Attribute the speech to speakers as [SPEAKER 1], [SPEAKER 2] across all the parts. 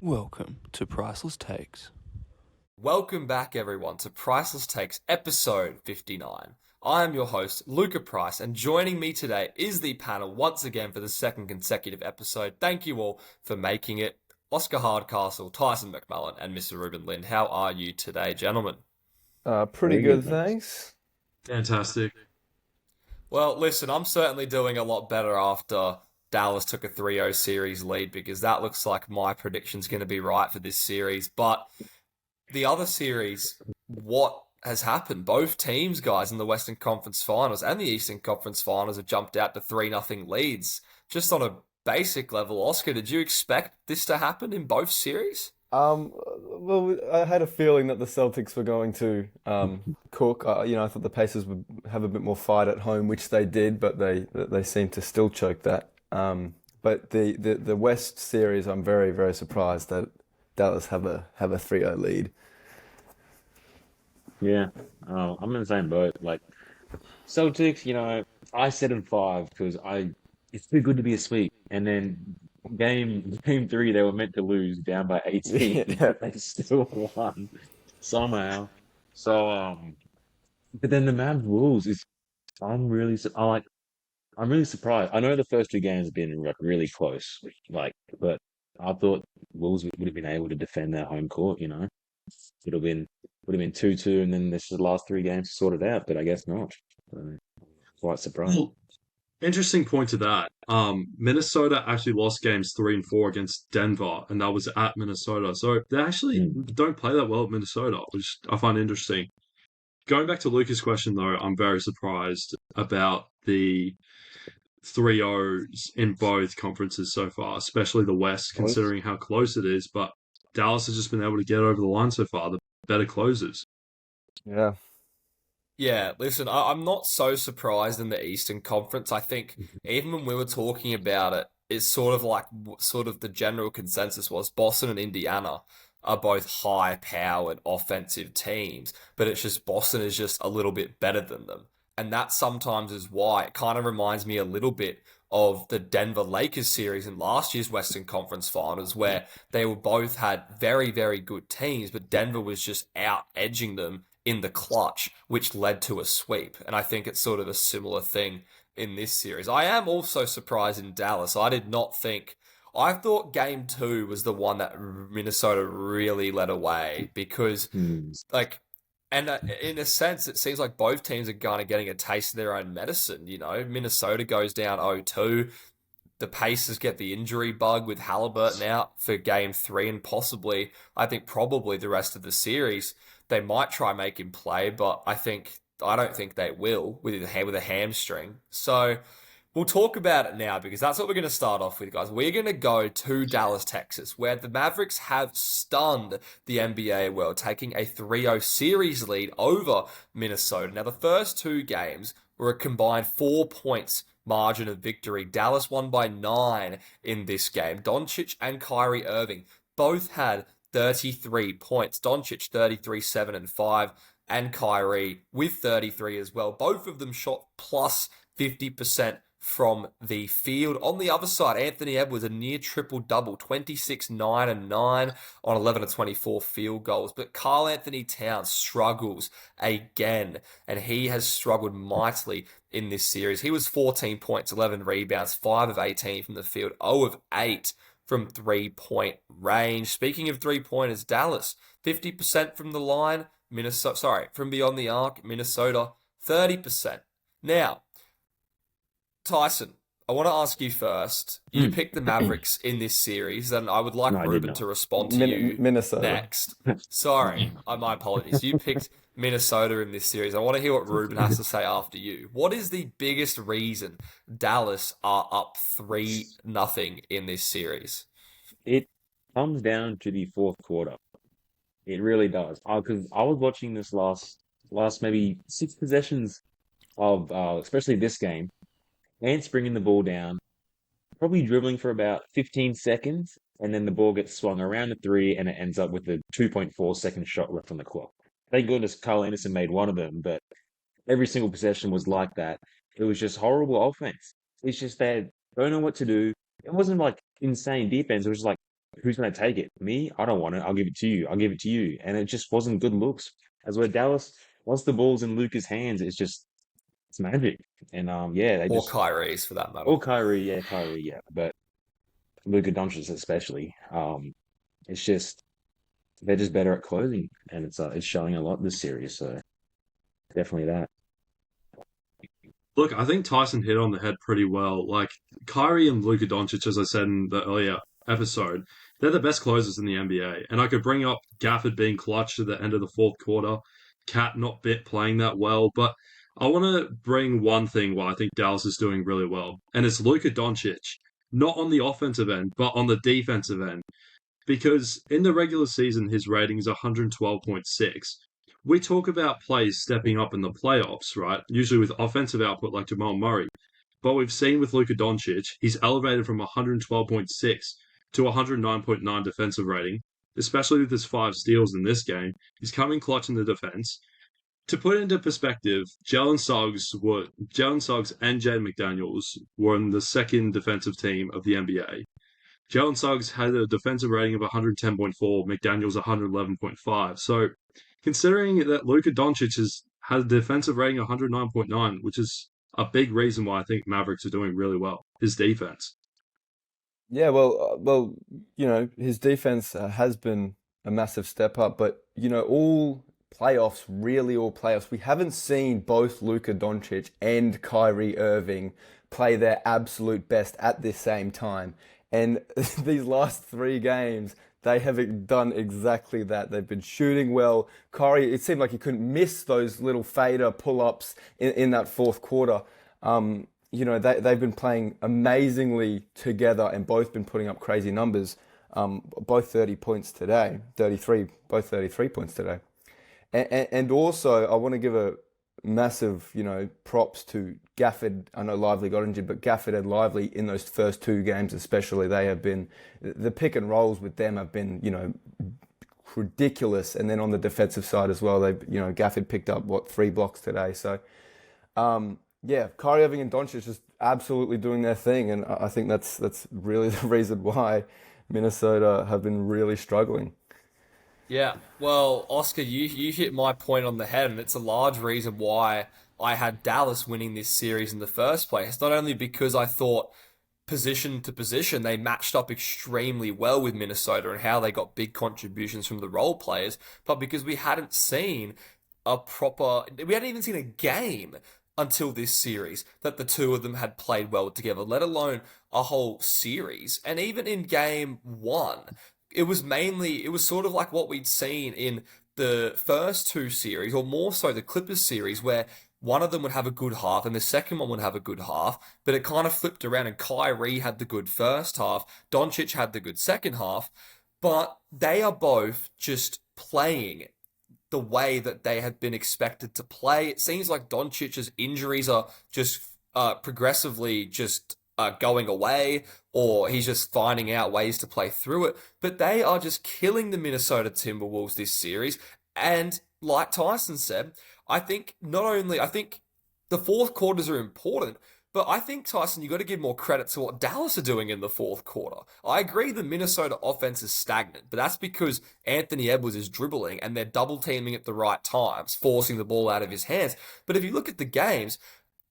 [SPEAKER 1] Welcome to Priceless Takes.
[SPEAKER 2] Welcome back, everyone, to Priceless Takes episode 59. I am your host, Luka Price, and joining me today is the panel once again for the second consecutive episode. Thank you all for making it. Oscar Hardcastle, Tyson McMullen, and Mr. Reuben Lind. How are you today, gentlemen?
[SPEAKER 3] Pretty
[SPEAKER 4] Very
[SPEAKER 3] good,
[SPEAKER 4] good, thanks.
[SPEAKER 3] thanks.
[SPEAKER 5] Fantastic.
[SPEAKER 2] Well, listen, I'm certainly doing a lot better after Dallas took a 3-0 series lead because that looks like my prediction's going to be right for this series. But the other series, what has happened? Both teams, guys, in the Western Conference Finals and the Eastern Conference Finals have jumped out to 3-0 leads. Just on a basic level, Oscar, did you expect this to happen in both series?
[SPEAKER 3] Well, I had a feeling that the Celtics were going to cook. I thought the Pacers would have a bit more fight at home, which they did, but they seemed to still choke that. But the West series, I'm very, very surprised that Dallas have a 3-0 lead.
[SPEAKER 4] Yeah, I'm in the same boat. Like Celtics, I said in five because it's too good to be a sweep. And then game three, they were meant to lose down by 18,
[SPEAKER 3] Yeah.
[SPEAKER 4] but they still won somehow. So, but then the Mavs Wolves is I'm really surprised. I know the first two games have been like really close, but I thought Wolves would have been able to defend their home court. Would have been 2-2, and then this is the last three games to sort it out. But I guess not. So, quite surprised.
[SPEAKER 5] Well, interesting point to that. Minnesota actually lost games 3 and 4 against Denver, and that was at Minnesota. So they actually don't play that well at Minnesota, which I find interesting. Going back to Lucas' question, though, I'm very surprised about the 3-0s in both conferences so far, especially the West, considering how close it is. But Dallas has just been able to get over the line so far, the better closers.
[SPEAKER 3] Yeah.
[SPEAKER 2] Yeah, listen, I'm not so surprised in the Eastern Conference. I think even when we were talking about it, it's sort of the general consensus was Boston and Indiana are both high-powered offensive teams, but it's just Boston is just a little bit better than them. And that sometimes is why it kind of reminds me a little bit of the Denver Lakers series in last year's Western Conference Finals, where they were both had very, very good teams, but Denver was just out edging them in the clutch, which led to a sweep. And I think it's sort of a similar thing in this series. I am also surprised in Dallas. I thought game two was the one that Minnesota really led away because, in a sense, it seems like both teams are kind of getting a taste of their own medicine. Minnesota goes down 0-2. The Pacers get the injury bug with Halliburton out for game three and probably the rest of the series. They might try and make him play, but I don't think they will with a hamstring. So we'll talk about it now because that's what we're going to start off with, guys. We're going to go to Dallas, Texas, where the Mavericks have stunned the NBA world, taking a 3-0 series lead over Minnesota. Now, the first two games were a combined 4 points margin of victory. Dallas won by 9 in this game. Doncic and Kyrie Irving both had 33 points. Doncic 33, 7, and 5, and Kyrie with 33 as well. Both of them shot plus 50% from the field. On the other side, Anthony Edwards, a near triple-double, 26, 9, and 9 on 11 of 24 field goals. But Karl Anthony Towns struggles again, and he has struggled mightily in this series. He was 14 points, 11 rebounds, 5 of 18 from the field, 0 of 8 from three-point range. Speaking of three-pointers, Dallas, 50% from the line, from beyond the arc, Minnesota, 30%. Now, Tyson, I want to ask you first. You picked the Mavericks in this series, and I would like Reuben to respond to you
[SPEAKER 3] Minnesota
[SPEAKER 2] next. Sorry, my apologies. You picked Minnesota in this series. I want to hear what Reuben has to say after you. What is the biggest reason Dallas are up 3-0 in this series?
[SPEAKER 4] It comes down to the fourth quarter. It really does. Because I was watching this last maybe 6 possessions of especially this game. Ants bringing the ball down, probably dribbling for about 15 seconds, and then the ball gets swung around the three, and it ends up with a 2.4-second shot left on the clock. Thank goodness Carl Anderson made one of them, but every single possession was like that. It was just horrible offense. It's just they don't know what to do. It wasn't like insane defense. It was like who's going to take it? Me? I don't want it. I'll give it to you. I'll give it to you. And it just wasn't good looks. As where Dallas, once the ball's in Luka's hands, it's magic. And yeah, they
[SPEAKER 2] Or
[SPEAKER 4] just
[SPEAKER 2] Kyrie's for that matter.
[SPEAKER 4] or Kyrie, yeah. But Luka Doncic especially, it's just they're just better at closing, and it's showing a lot this series. So definitely that.
[SPEAKER 5] Look, I think Tyson hit on the head pretty well. Like Kyrie and Luka Doncic, as I said in the earlier episode, they're the best closers in the NBA. And I could bring up Gafford being clutch at the end of the fourth quarter, Cat not bit playing that well, but I want to bring one thing why I think Dallas is doing really well, and it's Luka Doncic. Not on the offensive end, but on the defensive end. Because in the regular season, his rating is 112.6. We talk about plays stepping up in the playoffs, right? Usually with offensive output like Jamal Murray. But we've seen with Luka Doncic, he's elevated from 112.6 to 109.9 defensive rating, especially with his 5 steals in this game. He's coming clutch in the defense. To put it into perspective, Jalen Suggs and Jaden McDaniels were in the second defensive team of the NBA. Jalen Suggs had a defensive rating of 110.4, McDaniels 111.5. So, considering that Luka Doncic has a defensive rating of 109.9, which is a big reason why I think Mavericks are doing really well, his defense.
[SPEAKER 3] Yeah, well, his defense has been a massive step up, but all playoffs, we haven't seen both Luka Doncic and Kyrie Irving play their absolute best at the same time. And these last 3 games, they have done exactly that. They've been shooting well. Kyrie, it seemed like he couldn't miss those little fader pull-ups in that fourth quarter. They've been playing amazingly together and both been putting up crazy numbers. Both 30 points today, 33 points today. And also, I want to give a massive, props to Gafford. I know Lively got injured, but Gafford and Lively in those first 2 games especially, they have been, the pick and rolls with them have been, ridiculous. And then on the defensive side as well, Gafford picked up, 3 blocks today. So, yeah, Kyrie Irving and Doncic just absolutely doing their thing. And I think that's really the reason why Minnesota have been really struggling.
[SPEAKER 2] Yeah, well, Oscar, you hit my point on the head, and it's a large reason why I had Dallas winning this series in the first place. Not only because I thought position to position they matched up extremely well with Minnesota and how they got big contributions from the role players, but because we hadn't even seen a game until this series that the two of them had played well together, let alone a whole series. And even in game 1, it was sort of like what we'd seen in the first 2 series, or more so the Clippers series, where one of them would have a good half and the second one would have a good half, but it kind of flipped around and Kyrie had the good first half, Doncic had the good second half, but they are both just playing the way that they had been expected to play. It seems like Doncic's injuries are just progressively just going away, or he's just finding out ways to play through it. But they are just killing the Minnesota Timberwolves this series. And like Tyson said, I think the fourth quarters are important, but I think, Tyson, you got to give more credit to what Dallas are doing in the fourth quarter. I agree the Minnesota offense is stagnant, but that's because Anthony Edwards is dribbling and they're double teaming at the right times, forcing the ball out of his hands. But if you look at the games,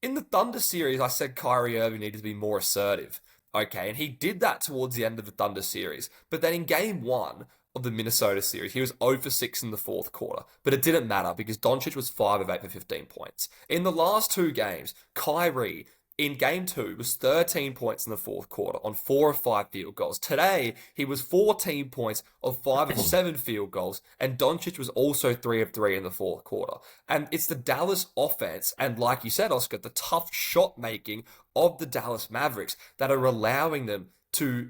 [SPEAKER 2] in the Thunder series, I said Kyrie Irving needed to be more assertive. Okay, and he did that towards the end of the Thunder series. But then in game 1 of the Minnesota series, he was 0 for 6 in the fourth quarter. But it didn't matter because Doncic was 5 of 8 for 15 points. In the last 2 games, Kyrie in game 2 was 13 points in the fourth quarter on 4 of 5 field goals. Today, he was 14 points of 5 of 7 field goals, and Doncic was also 3 of 3 in the fourth quarter. And it's the Dallas offense, and like you said, Oscar, the tough shot making of the Dallas Mavericks that are allowing them to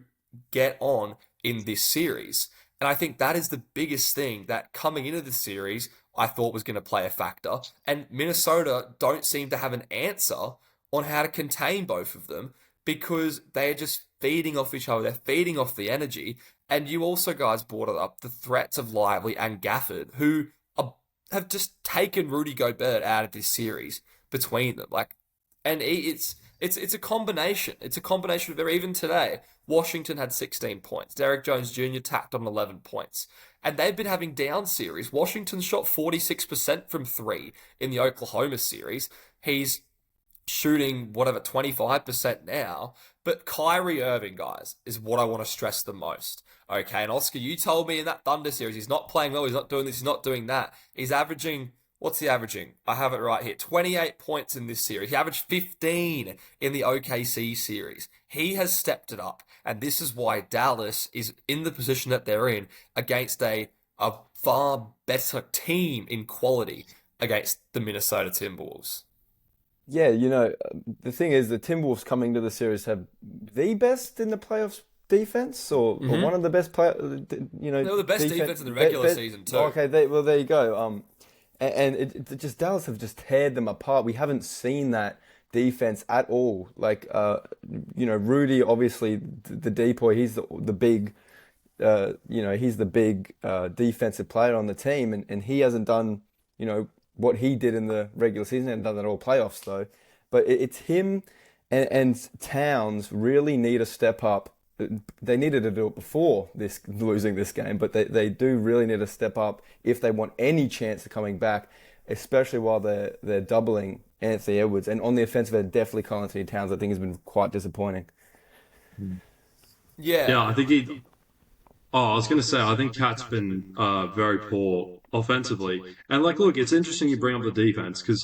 [SPEAKER 2] get on in this series. And I think that is the biggest thing that coming into the series, I thought was going to play a factor. And Minnesota don't seem to have an answer on how to contain both of them because they're just feeding off each other. They're feeding off the energy. And you also guys brought it up, the threats of Lively and Gafford, who have just taken Rudy Gobert out of this series between them. And it's It's a combination. It's a combination of even today. Washington had 16 points. Derek Jones Jr. tacked on 11 points. And they've been having down series. Washington shot 46% from three in the Oklahoma series. He's shooting, 25% now. But Kyrie Irving, guys, is what I want to stress the most. Okay, and Oscar, you told me in that Thunder series, he's not playing well, he's not doing this, he's not doing that. He's averaging, what's he averaging? I have it right here. 28 points in this series. He averaged 15 in the OKC series. He has stepped it up. And this is why Dallas is in the position that they're in against a far better team in quality against the Minnesota Timberwolves.
[SPEAKER 3] Yeah, the thing is, the Timberwolves coming to the series have the best in the playoffs defense, or one of the best
[SPEAKER 2] they were the best defense in the regular season too.
[SPEAKER 3] Okay, there you go. And it just Dallas have just teared them apart. We haven't seen that defense at all. Like, Rudy, obviously the decoy. He's the big, he's the big defensive player on the team, and he hasn't done, what he did in the regular season. He hasn't done that all playoffs though. But it's him and Towns really need to step up. They needed to do it before losing this game, but they do really need to step up if they want any chance of coming back, especially while they're doubling Anthony Edwards. And on the offensive end, definitely Karl Anthony Towns, I think, has been quite disappointing.
[SPEAKER 2] Yeah,
[SPEAKER 5] I think I was going to say, I think Cat's been very poor offensively. And, look, it's interesting you bring up the defense because,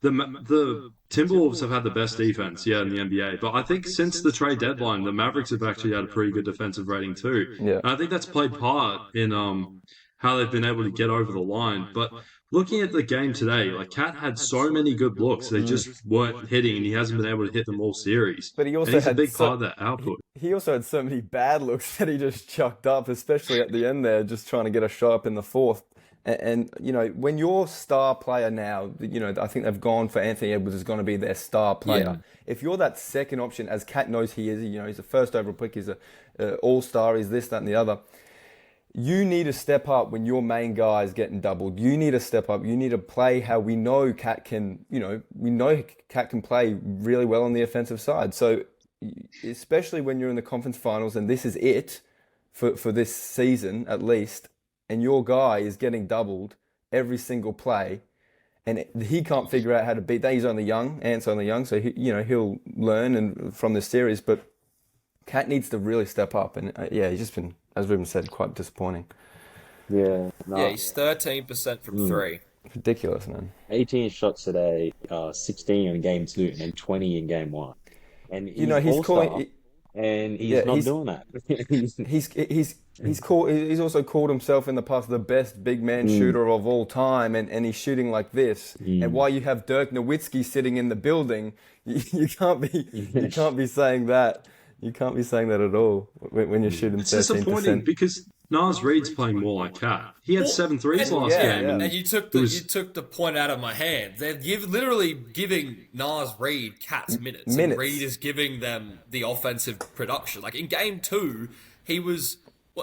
[SPEAKER 5] the Timberwolves have had the best defense, in the NBA. But I think since the trade deadline, the Mavericks have actually had a pretty good defensive rating too.
[SPEAKER 3] Yeah.
[SPEAKER 5] And I think that's played part in how they've been able to get over the line. But looking at the game today, Cat had so many good looks, they just weren't hitting, and he hasn't been able to hit them all series.
[SPEAKER 3] But he also
[SPEAKER 5] he's
[SPEAKER 3] had
[SPEAKER 5] a big part of that output.
[SPEAKER 3] He also had so many bad looks that he just chucked up, especially at the end there, just trying to get a shot up in the fourth. And when your star player now, I think they've gone for Anthony Edwards is going to be their star player.
[SPEAKER 2] Yeah.
[SPEAKER 3] If you're that second option, as Cat knows he is, he's a first overall pick, he's a all-star, he's this, that, and the other. You need to step up when your main guy is getting doubled. You need to step up. You need to play how we know Cat can, Cat can play really well on the offensive side. So especially when you're in the conference finals and this is it for this season at least, and your guy is getting doubled every single play, and he can't figure out how to beat that. He's only young, Ant's only young, so he'll learn from this series. But Cat needs to really step up, and he's just been, as Reuben said, quite disappointing.
[SPEAKER 4] Yeah.
[SPEAKER 2] He's 13% from three.
[SPEAKER 3] Ridiculous, man.
[SPEAKER 4] 18 shots today, 16 in game 2, and then 20 in game 1. And he's all-star, and he's not doing that.
[SPEAKER 3] He's also called himself in the past the best big man shooter of all time, and he's shooting like this. And while you have Dirk Nowitzki sitting in the building, you can't be saying that. You can't be saying that at all when you're shooting 13%.
[SPEAKER 5] It's disappointing because Nas Reed's playing more like Cat. He had 7 threes last game.
[SPEAKER 2] And you took the point out of my hand. They're literally giving Nas Reed Cat's minutes. And Reed is giving them the offensive production. Like in game 2, he was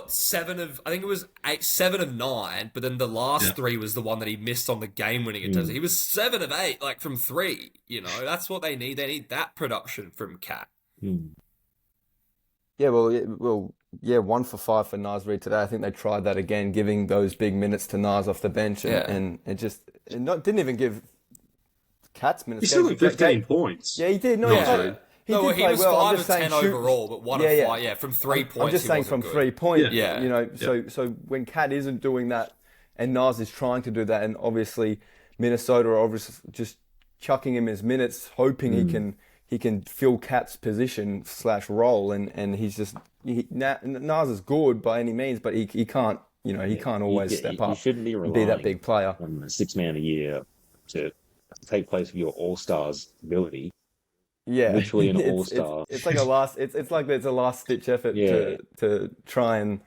[SPEAKER 2] 7 of 9, but then the last 3 was the one that he missed on the game-winning attempt. He was 7 of 8, from 3. That's what they need. They need that production from Cat.
[SPEAKER 3] Yeah, 1 for 5 for Nas Reed today. I think they tried that again, giving those big minutes to Nas off the bench, and it didn't even give Cat's minutes.
[SPEAKER 5] He still had 15 points.
[SPEAKER 3] Yeah, he did.
[SPEAKER 2] He was 5 of 10 overall, but 1 of 5. Yeah, from 3 points.
[SPEAKER 3] I'm just saying from 3 points.
[SPEAKER 2] Yeah.
[SPEAKER 3] So when Cat isn't doing that, and Nas is trying to do that, and obviously Minnesota are obviously just chucking him his minutes, hoping he can fill Cat's position / role, and he's just Nas is good by any means, but he can't he can't always step up.
[SPEAKER 4] You shouldn't be
[SPEAKER 3] and be that big player.
[SPEAKER 4] On the 6 man a year to take place of your all-star's ability.
[SPEAKER 3] Yeah,
[SPEAKER 4] literally an all-star.
[SPEAKER 3] It's like it's a last-ditch effort to try and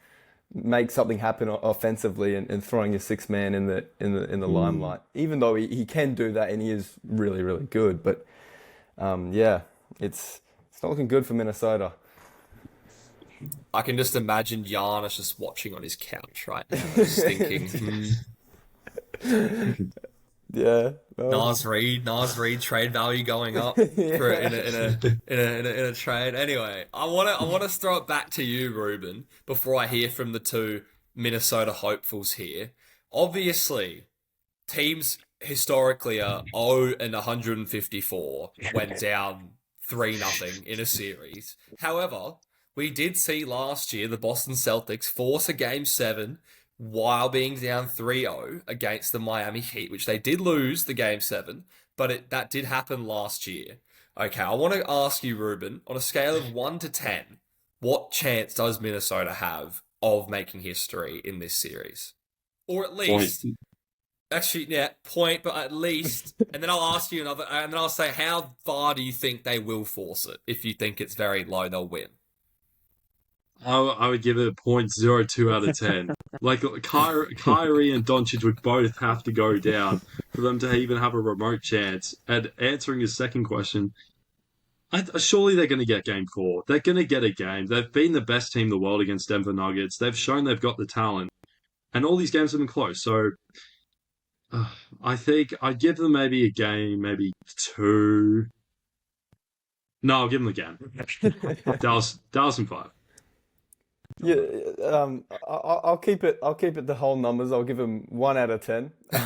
[SPEAKER 3] make something happen offensively, and throwing your 6 man in the limelight. Even though he can do that, and he is really, really good, but. It's not looking good for Minnesota.
[SPEAKER 2] I can just imagine Giannis just watching on his couch right now, just thinking.
[SPEAKER 3] Yeah.
[SPEAKER 2] Nas Reed trade value going up for in a trade. Anyway, I wanna throw it back to you, Reuben, before I hear from the two Minnesota hopefuls here. Obviously, teams historically are 0 and 154 when down 3-0 in a series. However, we did see last year the Boston Celtics force a game 7 while being down 3-0 against the Miami Heat, which they did lose the game 7, but that did happen last year. Okay, I want to ask you, Ruben, on a scale of 1 to 10, what chance does Minnesota have of making history in this series? Or at least, actually, yeah, point, but at least, and then I'll ask you another, and then I'll say, how far do you think they will force it? If you think it's very low, they'll win.
[SPEAKER 5] I would give it a 0.02 out of 10. Like Kyrie and Doncic would both have to go down for them to even have a remote chance. And answering his second question, surely they're going to get game 4. They're going to get a game. They've been the best team in the world against Denver Nuggets. They've shown they've got the talent. And all these games have been close. So I think I'd give them maybe a game, maybe 2. No, I'll give them a game. Dallas in 5.
[SPEAKER 3] Yeah, I'll keep it. I'll keep it the whole numbers. I'll give him 1 out of 10. That's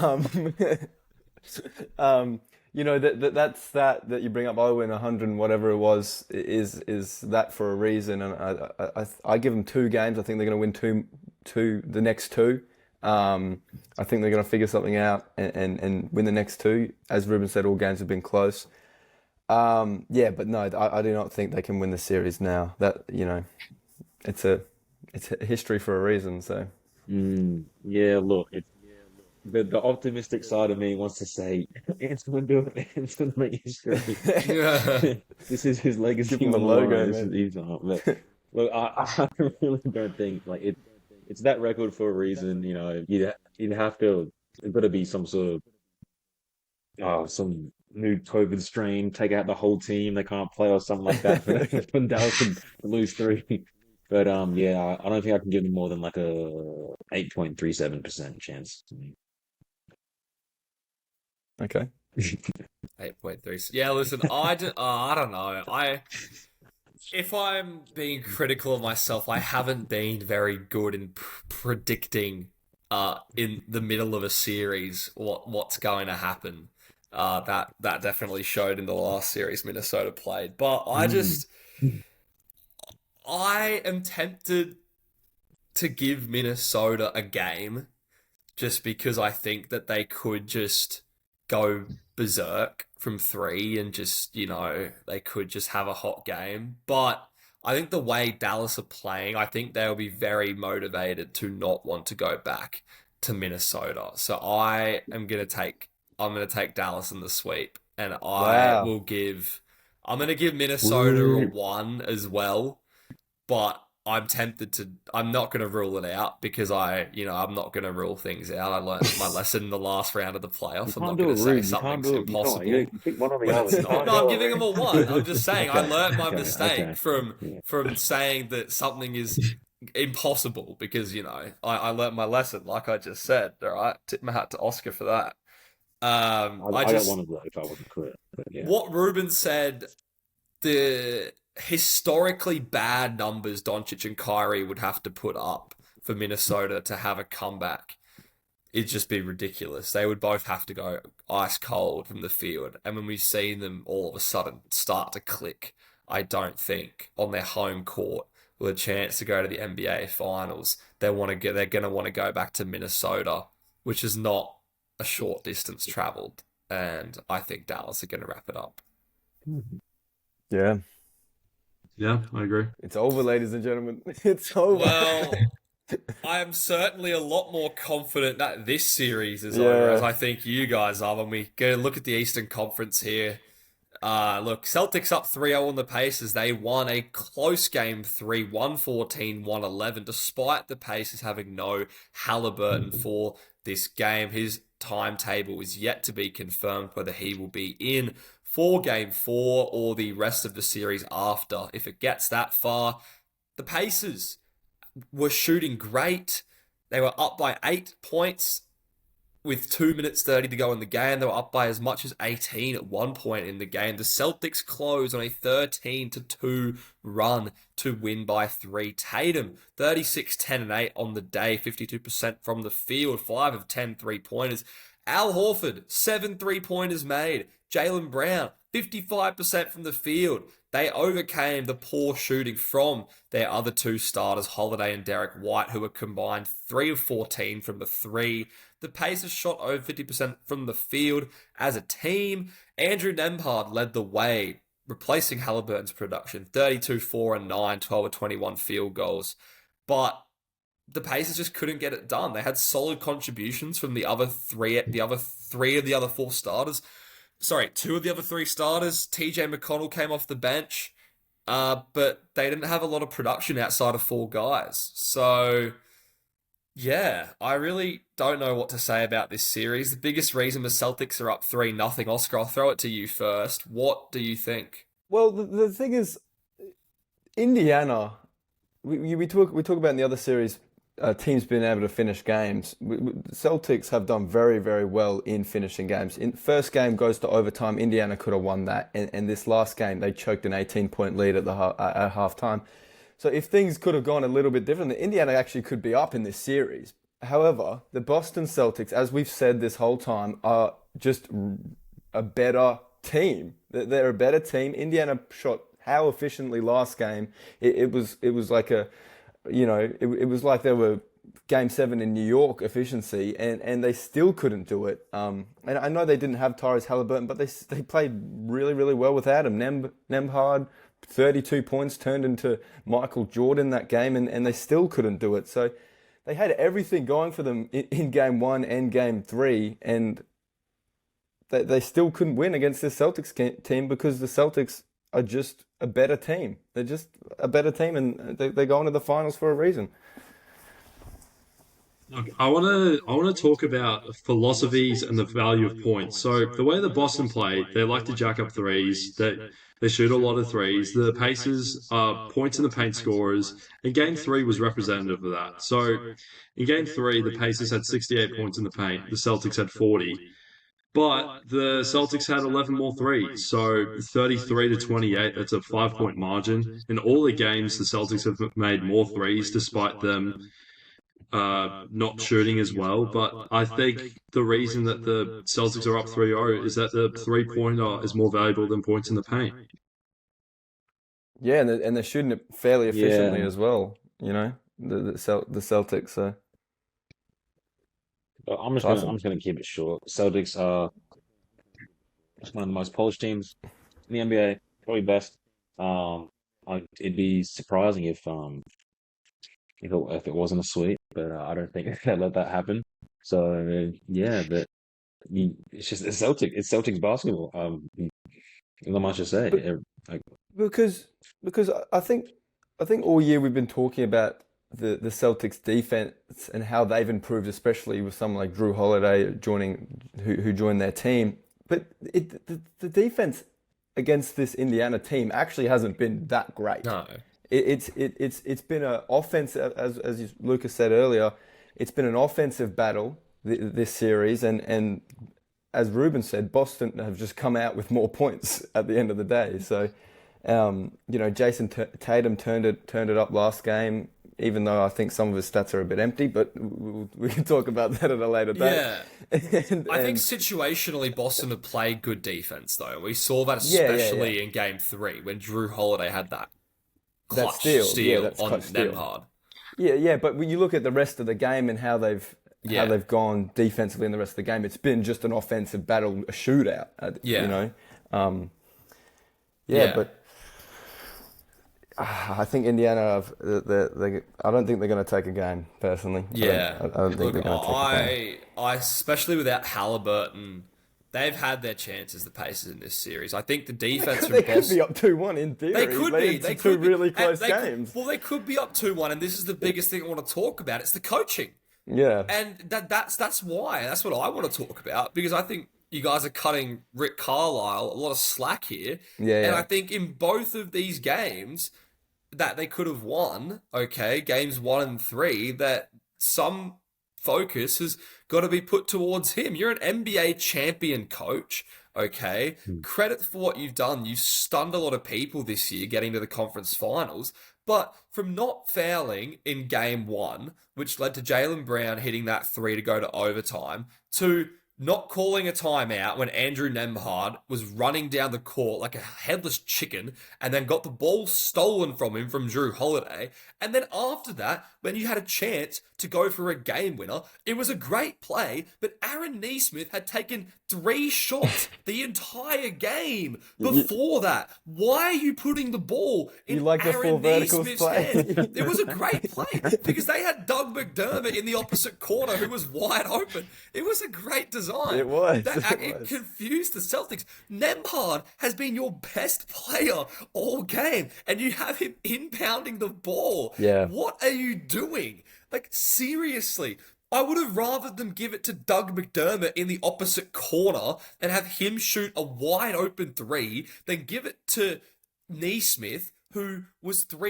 [SPEAKER 3] that you bring up. I win 100 and whatever it was is that for a reason. And I give them 2 games. I think they're going to win the next 2. I think they're going to figure something out and win the next 2. As Ruben said, all games have been close. But no, I do not think they can win the series now. That it's a history for a reason. So
[SPEAKER 4] Yeah, look, the optimistic side of me wants to say, Anson do it, Anson make history.
[SPEAKER 2] Yeah.
[SPEAKER 4] This is his legacy.
[SPEAKER 3] Give him the
[SPEAKER 4] on the
[SPEAKER 3] logo,
[SPEAKER 4] line.
[SPEAKER 3] man.
[SPEAKER 4] But look, I really don't think it's that record for a reason. You'd have to. It's got to be some sort of some new COVID strain, take out the whole team. They can't play or something like that for Dallas to lose 3. But I don't think I can give them more than like a 8.37% chance.
[SPEAKER 3] okay.
[SPEAKER 2] 8.3. Yeah, listen, I don't know. If I'm being critical of myself, I haven't been very good in predicting in the middle of a series what's going to happen. That definitely showed in the last series Minnesota played. But I am tempted to give Minnesota a game just because I think that they could just go berserk from 3 and just, they could just have a hot game. But I think the way Dallas are playing, I think they'll be very motivated to not want to go back to Minnesota. So I'm going to take Dallas in the sweep, and I'm going to give Minnesota a 1 as well. But I'm not going to rule it out because I'm not going to rule things out. I learned my lesson in the last round of the playoffs. I'm not going to say something's impossible.
[SPEAKER 4] You pick one or the other.
[SPEAKER 2] No, I'm giving them a 1. I'm just saying I learned my mistake
[SPEAKER 4] okay.
[SPEAKER 2] from saying that something is impossible because, I learned my lesson, like I just said. All right, tip my hat to Oscar for that.
[SPEAKER 4] I got one of those if I wasn't clear.
[SPEAKER 2] What Ruben said, the historically bad numbers Doncic and Kyrie would have to put up for Minnesota to have a comeback, it'd just be ridiculous. They would both have to go ice cold from the field. And when we've seen them all of a sudden start to click, I don't think on their home court with a chance to go to the NBA Finals, they're going to want to go back to Minnesota, which is not a short distance traveled. And I think Dallas are going to wrap it up.
[SPEAKER 3] Yeah.
[SPEAKER 5] Yeah, I agree.
[SPEAKER 3] It's over, ladies and gentlemen. It's over.
[SPEAKER 2] Well, I am certainly a lot more confident that this series is over, as I think you guys are. When we go look at the Eastern Conference here, look, Celtics up 3-0 on the Pacers. They won a close game 3, 114, 111, despite the Pacers having no Halliburton for this game. His timetable is yet to be confirmed whether he will be in for game 4 or the rest of the series after. If it gets that far, the Pacers were shooting great. They were up by 8 points with 2 minutes 30 to go in the game. They were up by as much as 18 at one point in the game. The Celtics closed on a 13-2 run to win by 3. Tatum, 36, 10, and 8 on the day, 52% from the field, 5 of 10 3-pointers. Al Horford, 7 3-pointers made. Jaylen Brown, 55% from the field. They overcame the poor shooting from their other two starters, Holiday and Derek White, who were combined 3 of 14 from the 3. The Pacers shot over 50% from the field as a team. Andrew Nembhard led the way, replacing Halliburton's production, 32, 4, and 9, 12 of 21 field goals. But the Pacers just couldn't get it done. They had solid contributions from the other three of the other 4 starters. Sorry, 2 of the other 3 starters. TJ McConnell came off the bench, but they didn't have a lot of production outside of 4 guys. So, yeah, I really don't know what to say about this series. The biggest reason the Celtics are up 3-0. Oscar, I'll throw it to you first. What do you think?
[SPEAKER 3] Well, the thing is, Indiana, we talk about in the other series, teams being able to finish games. Celtics have done very, very well in finishing games. In first game goes to overtime. Indiana could have won that, and this last game they choked an 18-point lead at halftime. So if things could have gone a little bit different, Indiana actually could be up in this series. However, the Boston Celtics, as we've said this whole time, are just a better team. They're a better team. Indiana shot how efficiently last game. It was like a, it was like they were Game 7 in New York efficiency, and they still couldn't do it. And I know they didn't have Tyrese Halliburton, but they played really, really well without him. Nembhard, 32 points turned into Michael Jordan that game, and they still couldn't do it. So they had everything going for them in Game 1 and Game 3, and they still couldn't win against this Celtics team because the Celtics are just a better team. They're just a better team, and they're going to the finals for a reason.
[SPEAKER 5] Look, I want to talk about philosophies and the value of points. So the way the Boston play, they like to jack up threes. They shoot a lot of threes. The Pacers are points in the paint scorers, and Game 3 was representative of that. So in Game 3, the Pacers had 68 points in the paint. The Celtics had 40. But the Celtics had 11 more threes, so 33-28, that's a 5-point margin. In all the games, the Celtics have made more threes despite them not shooting as well. But I think the reason that the Celtics are up 3-0 is that the three-pointer is more valuable than points in the paint.
[SPEAKER 3] Yeah, and they're shooting it fairly efficiently as well, the Celtics. So.
[SPEAKER 4] I'm just gonna keep it short. Celtics are one of the most polished teams in the NBA, probably best. It'd be surprising if it wasn't a sweep, but I don't think they'll let that happen. So yeah, but it's just it's Celtics basketball. Not much to say.
[SPEAKER 3] Because I think all year we've been talking about the Celtics defense and how they've improved, especially with someone like Drew Holiday who joined their team. But the defense against this Indiana team actually hasn't been that great.
[SPEAKER 2] No.
[SPEAKER 3] It's been an offensive, as Lucas said earlier, it's been an offensive battle this series, and as Reuben said, Boston have just come out with more points at the end of the day. So, Jason Tatum turned it up last game, even though I think some of his stats are a bit empty, but we can talk about that at a later date.
[SPEAKER 2] Yeah. I think situationally Boston have played good defense, though. We saw that especially in Game 3 when Drew Holiday had that clutch steal on Nembhard.
[SPEAKER 3] Yeah, but when you look at the rest of the game and how they've gone defensively in the rest of the game, it's been just an offensive battle, a shootout. But I think Indiana, I don't think they're going to take a game, personally.
[SPEAKER 2] Yeah.
[SPEAKER 3] I don't think they're going to take a game.
[SPEAKER 2] I especially without Halliburton, they've had their chances, the Pacers, in this series. I think the defense
[SPEAKER 3] They could be up 2-1 in theory.
[SPEAKER 2] They could be.
[SPEAKER 3] They could be really close games.
[SPEAKER 2] They could be up 2-1, and this is the biggest thing I want to talk about. It's the coaching.
[SPEAKER 3] Yeah.
[SPEAKER 2] And that's why. That's what I want to talk about, because I think you guys are cutting Rick Carlisle a lot of slack here.
[SPEAKER 3] Yeah.
[SPEAKER 2] And I think in both of these games that they could have won, games 1 and 3, that some focus has got to be put towards him. You're an NBA champion coach, okay? Credit for what you've done. You stunned a lot of people this year getting to the conference finals. But from not fouling in game one, which led to Jaylen Brown hitting that three to go to overtime, to not calling a timeout when Andrew Nembhard was running down the court like a headless chicken and then got the ball stolen from him from Drew Holiday. And then after that, when you had a chance to go for a game winner, it was a great play, but Aaron Nesmith had taken 3 shots the entire game before that. Why are you putting the ball in Aaron Nesmith's hands? It was a great play because they had Doug McDermott in the opposite corner who was wide open. It was a great design.
[SPEAKER 3] It was.
[SPEAKER 2] It confused the Celtics. Nembhard has been your best player all game, and you have him impounding the ball.
[SPEAKER 3] Yeah.
[SPEAKER 2] What are you doing? Like, seriously. I would have rather them give it to Doug McDermott in the opposite corner and have him shoot a wide open three than give it to Nesmith, who was 2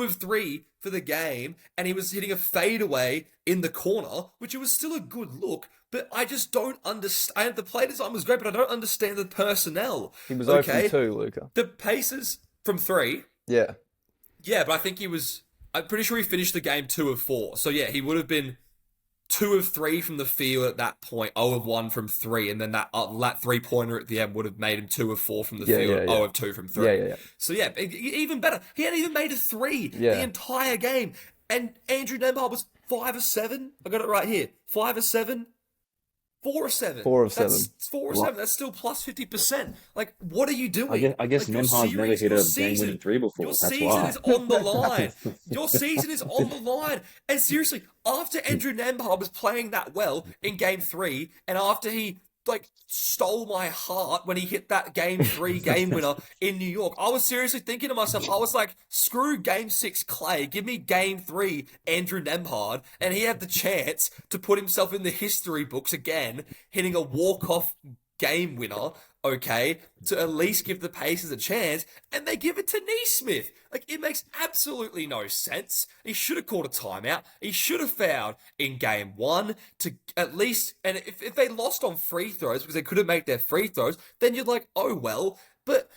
[SPEAKER 2] of 3 for the game, and he was hitting a fadeaway in the corner, which it was still a good look, but I just don't understand. The play design was great, but I don't understand the personnel.
[SPEAKER 3] He was open too, Luka.
[SPEAKER 2] The Pacers from 3.
[SPEAKER 3] Yeah.
[SPEAKER 2] Yeah, but I think I'm pretty sure he finished the game 2 of 4. So yeah, he would have been 2 of 3 from the field at that point, 0 of 1 from 3, and then that 3-pointer at the end would have made him 2 of 4 from the field, 0 of 2 from 3.
[SPEAKER 3] Yeah.
[SPEAKER 2] So yeah, even better. He hadn't even made a 3 the entire game. And Andrew Nembhard was 5 of 7. I got it right here. 5 of 7. 4 of 7.
[SPEAKER 3] 4 of 7.
[SPEAKER 2] That's 4 of 7. That's still plus 50%. Like, what are you doing?
[SPEAKER 4] I guess Nembhard's never hit a game-winning 3 before.
[SPEAKER 2] Your
[SPEAKER 4] That's
[SPEAKER 2] season
[SPEAKER 4] why.
[SPEAKER 2] is on the line. Your season is on the line. And seriously, after Andrew Nembhard was playing that well in game 3, and after he stole my heart when he hit that game 3 game winner in New York, I was seriously thinking to myself, I was like, screw game 6 Clay, give me game 3 Andrew Nembhard, and he had the chance to put himself in the history books again, hitting a walk-off game winner, okay, to at least give the Pacers a chance, and they give it to Nesmith. Like, it makes absolutely no sense. He should have called a timeout. He should have fouled in game 1 to at least, and if they lost on free throws because they couldn't make their free throws, then you're like, oh well. But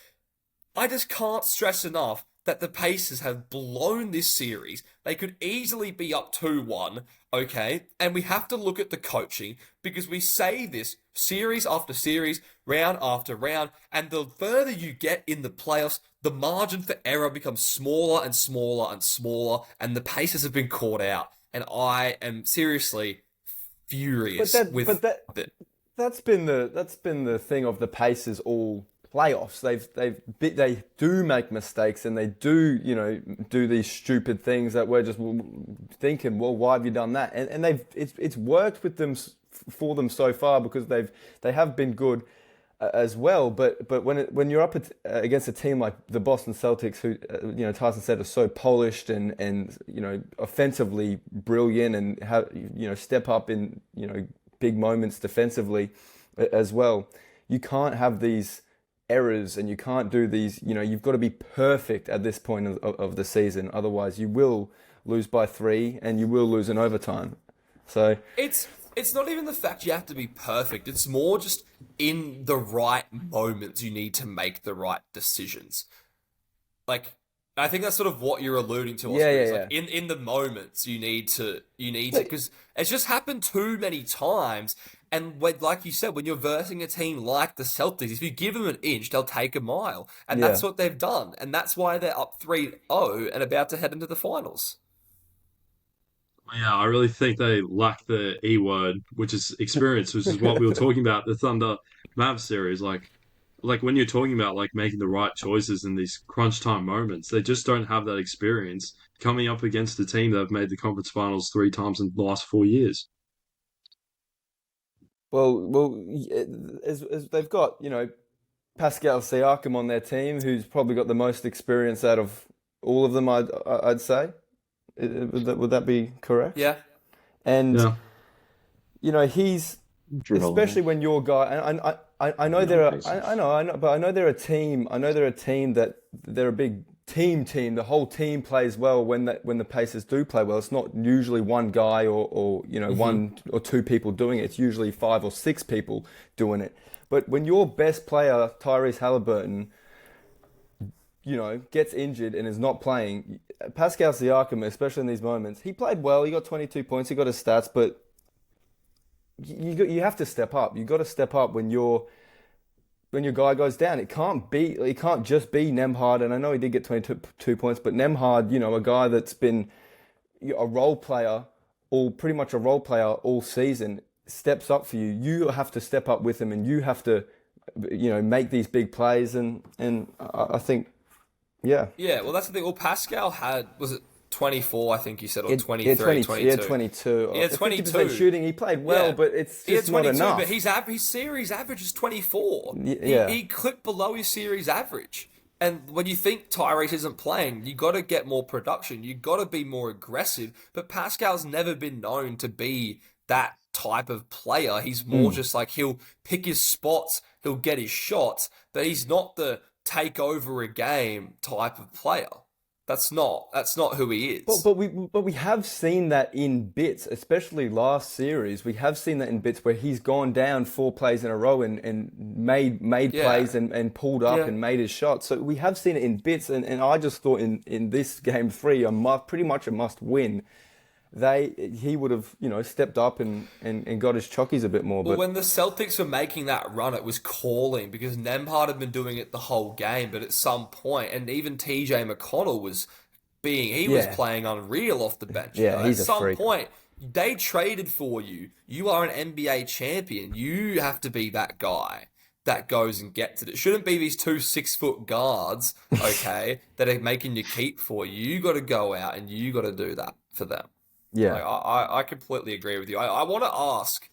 [SPEAKER 2] I just can't stress enough that the Pacers have blown this series. They could easily be up 2-1, okay? And we have to look at the coaching, because we say this series after series, round after round, and the further you get in the playoffs, the margin for error becomes smaller and smaller and smaller, and the Pacers have been caught out. And I am seriously furious
[SPEAKER 3] that's been the thing of the Pacers all playoffs. They do make mistakes, and they do do these stupid things that we're just thinking, well, why have you done that? And it's worked with them for them so far, because they have been good as well. But when you're up against a team like the Boston Celtics, who Tyson said are so polished and offensively brilliant, and have step up in big moments defensively as well, you can't have these errors, and you can't do these, you've got to be perfect at this point of the season. Otherwise you will lose by 3, and you will lose in overtime. So
[SPEAKER 2] it's not even the fact you have to be perfect. It's more just in the right moments you need to make the right decisions. Like, I think that's sort of what you're alluding to.
[SPEAKER 3] Yeah.
[SPEAKER 2] Like in the moments you need to, because it's just happened too many times. And like you said, when you're versing a team like the Celtics, if you give them an inch, they'll take a mile. And that's what they've done. And that's why they're up 3-0 and about to head into the finals.
[SPEAKER 5] Yeah, I really think they lack the E word, which is experience, which is what we were talking about, the Thunder Mavs series. Like when you're talking about making the right choices in these crunch time moments, they just don't have that experience coming up against a team that have made the conference finals 3 times in the last 4 years.
[SPEAKER 3] Well, as they've got, Pascal Siakam on their team, who's probably got the most experience out of all of them, I'd say. Would that be correct?
[SPEAKER 2] Yeah.
[SPEAKER 3] And, he's, especially when your guy, and I know they're a team that they're a big the whole team plays well when the Pacers do play well. It's not usually one guy or one or two people doing it. It's usually 5 or 6 people doing it. But when your best player, Tyrese Halliburton, gets injured and is not playing, Pascal Siakam, especially in these moments, he played well. He got 22 points. He got his stats, but you have to step up. You got to step up when your guy goes down. It can't just be Nembhard. And I know he did get 22 points, but Nembhard, a guy that's been a role player, pretty much a role player all season, steps up for you. You have to step up with him, and you have to, make these big plays. And I think, yeah.
[SPEAKER 2] Yeah, well, that's the thing. Well, Pascal was it 24, I think you said, or 23, 22?
[SPEAKER 3] He had 22.
[SPEAKER 2] He had 22.
[SPEAKER 3] 50% shooting. He played well, but it's just not enough.
[SPEAKER 2] But his series average is 24.
[SPEAKER 3] Yeah.
[SPEAKER 2] He clipped below his series average. And when you think Tyrese isn't playing, you got to get more production. You got to be more aggressive. But Pascal's never been known to be that type of player. He's more just like, he'll pick his spots, he'll get his shots, but he's not the take over a game type of player. That's not who he is.
[SPEAKER 3] But we have seen that in bits, especially last series. We have seen that in bits where he's gone down 4 plays in a row and made plays and pulled up and made his shot. So we have seen it in bits, and I just thought in this game 3, pretty much a must win. He would have stepped up and got his chockies a bit more.
[SPEAKER 2] Well,
[SPEAKER 3] but
[SPEAKER 2] when the Celtics were making that run, it was calling because Nembhard had been doing it the whole game. But at some point, and even TJ McConnell was playing unreal off the bench.
[SPEAKER 3] Yeah, he's a freak.
[SPEAKER 2] At some point, they traded for you. You are an NBA champion. You have to be that guy that goes and gets it. It shouldn't be these 2 6-foot guards, okay, that are making you keep for you. You got to go out and you got to do that for them.
[SPEAKER 3] yeah,
[SPEAKER 2] I completely agree with you. I want to ask,